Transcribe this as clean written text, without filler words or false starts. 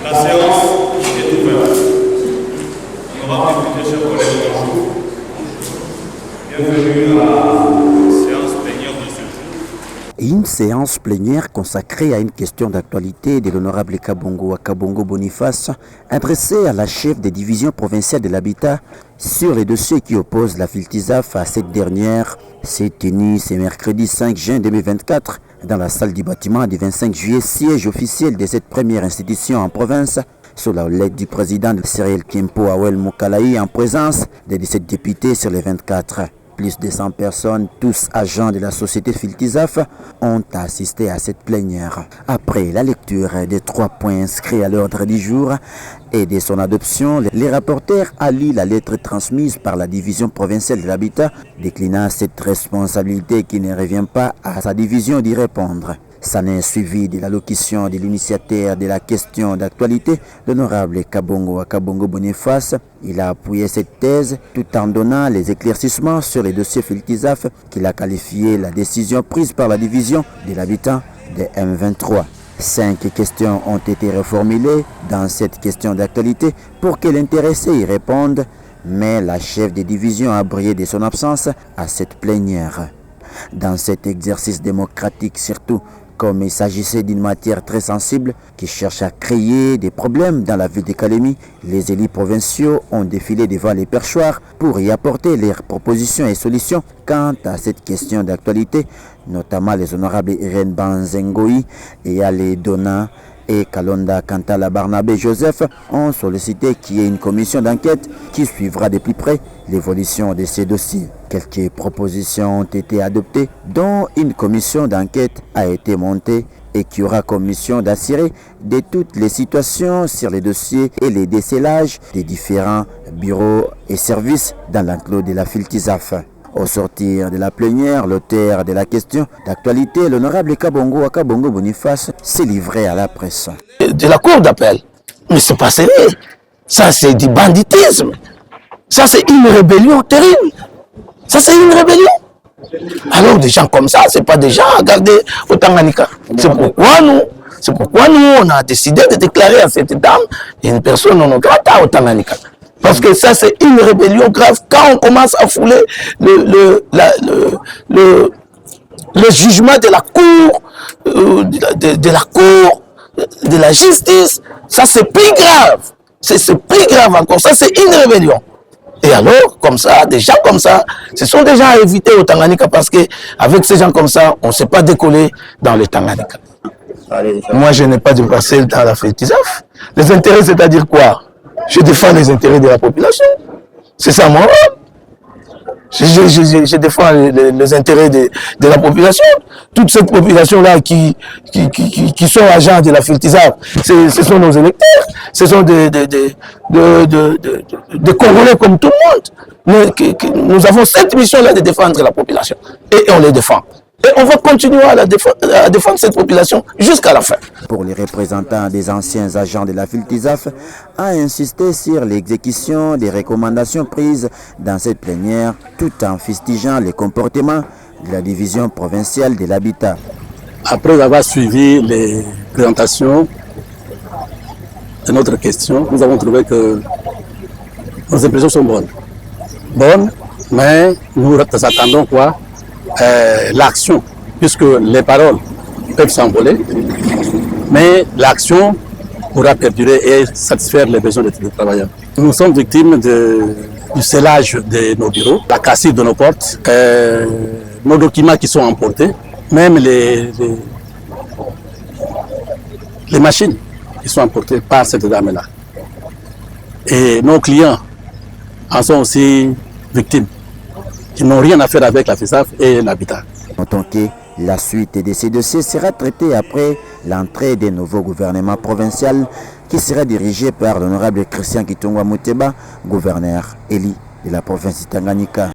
La séance est ouverte. Honorable député, chers collègues, bonjour. Bienvenue à la séance plénière de ce jour. Une séance plénière consacrée à une question d'actualité de l'honorable Kabongo Akabongo Boniface, adressée à la chef des divisions provinciales de l'habitat sur les dossiers qui opposent la FILTISAF à cette dernière. C'est tenu ce mercredi 5 juin 2024 dans la salle du bâtiment du 25 juillet, siège officiel de cette première institution en province, sous la houlette du président Cyril Kimpo Awel Moukalaï, en présence des 17 députés sur les 24. Plus de 100 personnes, tous agents de la société FILTISAF, ont assisté à cette plénière. Après la lecture des 3 points inscrits à l'ordre du jour et de son adoption, les rapporteurs a lu la lettre transmise par la division provinciale de l'habitat, déclinant cette responsabilité qui ne revient pas à sa division d'y répondre. Ça n'est suivi de l'allocution de l'initiateur de la question d'actualité, l'honorable Kabongo Akabongo Boniface. Il a appuyé cette thèse tout en donnant les éclaircissements sur les dossiers FILTISAF qu'il a qualifié la décision prise par la division de l'habitant de M23. 5 questions ont été reformulées dans cette question d'actualité pour que l'intéressé y réponde, mais la chef de division a brillé de son absence à cette plénière. Dans cet exercice démocratique surtout, comme il s'agissait d'une matière très sensible qui cherche à créer des problèmes dans la ville de Kalemi, les élus provinciaux ont défilé devant les perchoirs pour y apporter leurs propositions et solutions quant à cette question d'actualité, notamment les honorables Irène Banzengoï et Ale Dona et Kalonda Kantala Barnabé Joseph ont sollicité qu'il y ait une commission d'enquête qui suivra de plus près l'évolution de ces dossiers. Quelques propositions ont été adoptées, dont une commission d'enquête a été montée et qui aura comme mission d'assurer de toutes les situations sur les dossiers et les décelages des différents bureaux et services dans l'enclos de la FILTISAF. Au sortir de la plénière, l'auteur de la question d'actualité, l'honorable Kabongo Akabongo Boniface, s'est livré à la presse. De la cour d'appel. Mais c'est pas sérieux. Ça, c'est du banditisme. Ça, c'est une rébellion terrible. Ça, c'est une rébellion. Alors, des gens comme ça, c'est pas des gens à garder au Tanganyika. C'est pourquoi nous, on a décidé de déclarer à cette dame une personne non grata au Tanganyika. Parce que ça, c'est une rébellion grave. Quand on commence à fouler le jugement de la cour, de la justice, ça c'est plus grave. C'est plus grave encore. Ça, c'est une rébellion. Et alors, comme ça, des gens comme ça, ce sont des gens à éviter au Tanganyika parce qu'avec ces gens comme ça, on ne sait pas décoller dans le Tanganyika. Moi, je n'ai pas de parcelle dans la FILTISAF. Les intérêts, c'est-à-dire quoi? Je défends les intérêts de la population. C'est ça mon rôle. Je défends les intérêts de la population. Toute cette population-là qui sont agents de la FILTISAF, ce sont nos électeurs. Ce sont des Congolais comme tout le monde. Nous avons cette mission-là de défendre la population. Et on les défend. Et on va continuer à défendre cette population jusqu'à la fin. Pour les représentants des anciens agents de la FILTISAF, a insisté sur l'exécution des recommandations prises dans cette plénière, tout en fustigeant les comportements de la division provinciale de l'habitat. Après avoir suivi les présentations de notre question, nous avons trouvé que nos impressions sont bonnes. Bonnes, mais nous attendons quoi? L'action, puisque les paroles peuvent s'envoler, mais l'action pourra perdurer et satisfaire les besoins des travailleurs. Nous sommes victimes du scellage de nos bureaux, la cassure de nos portes, nos documents qui sont emportés, même les machines qui sont emportées par cette dame-là. Et nos clients en sont aussi victimes. Ils n'ont rien à faire avec la FILTISAF et l'habitat. Notons que la suite de ces dossiers sera traitée après l'entrée des nouveaux gouvernements provinciaux qui sera dirigé par l'honorable Christian Kitongwa Muteba, gouverneur élu de la province de Tanganyika.